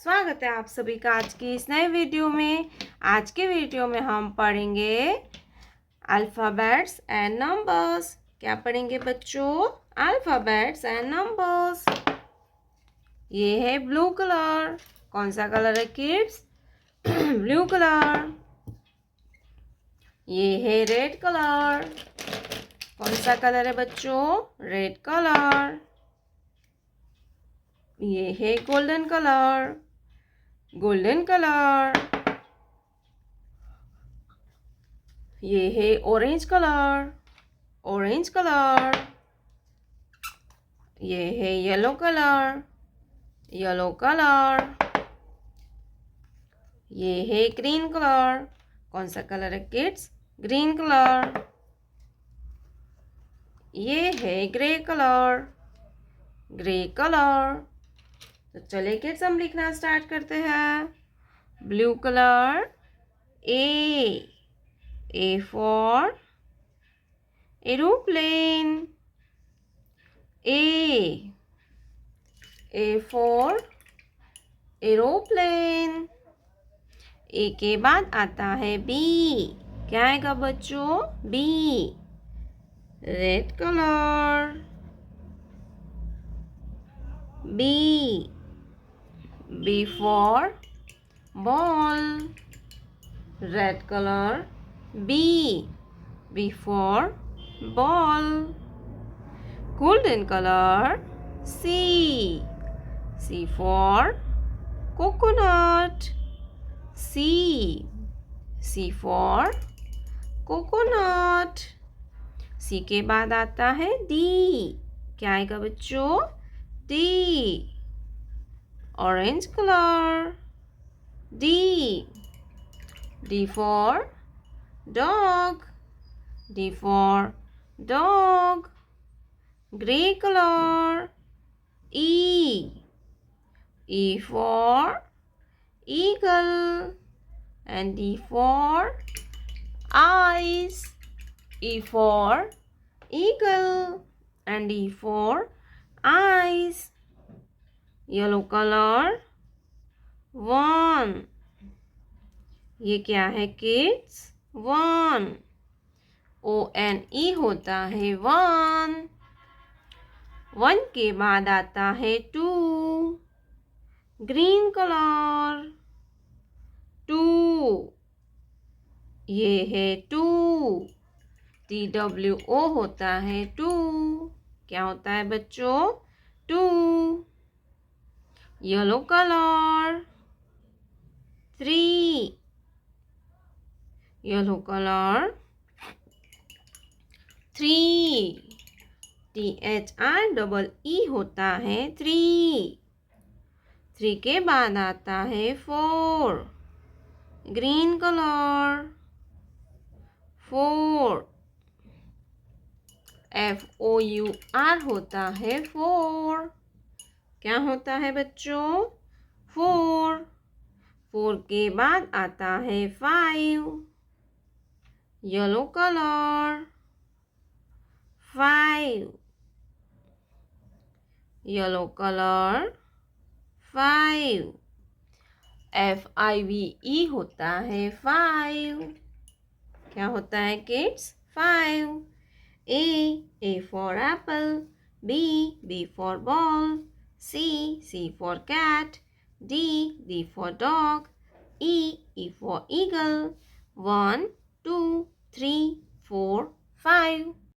स्वागत है आप सभी का आज की इस नए वीडियो में। आज के वीडियो में हम पढ़ेंगे अल्फ़ाबेट्स एंड नंबर्स। क्या पढ़ेंगे बच्चों? Alphabets and numbers. ये है ब्लू कलर। कौन सा कलर है किड्स? Blue colour. ये है रेड कलर। कौन सा कलर है बच्चों? Red colour. ये है गोल्डन कलर। Golden colour. ये है ऑरेंज कलर। Orange colour. ये है येलो कलर। Yellow colour. ये है ग्रीन कलर। कौन सा कलर है किड्स? Green colour. ये है ग्रे कलर। Grey colour. तो चलिए किड्स हम लिखना स्टार्ट करते हैं। Blue colour. A for aeroplane. A for aeroplane. A के बाद आता है B। क्या आएगा बच्चों? B red colour. B for ball. Red colour. B for ball. Golden color. C for coconut. C for coconut. C के बाद आता है D। क्या आएगा बच्चों? D orange colour. D for dog. D for dog. Grey color. E for eagle. And E for eyes. E for eagle. And E for eyes. Yellow color. 1. ये क्या है किड्स? 1 ONE होता है 1। 1 के बाद आता है 2 ग्रीन कलर। 2 ये है 2 TWO होता है 2। क्या होता है बच्चों? 2 yellow colour. 3 yellow colour. 3 THREE होता है 3। 3 के बाद आता है 4 ग्रीन कलर। 4 FOUR होता है 4। क्या होता है बच्चों? 4। 4 के बाद आता है 5 yellow colour. 5 yellow colour. 5 FIVE होता है 5। क्या होता है kids? 5 A for apple. B for ball. C for cat. D for dog. E for eagle. 1 2 3 4 5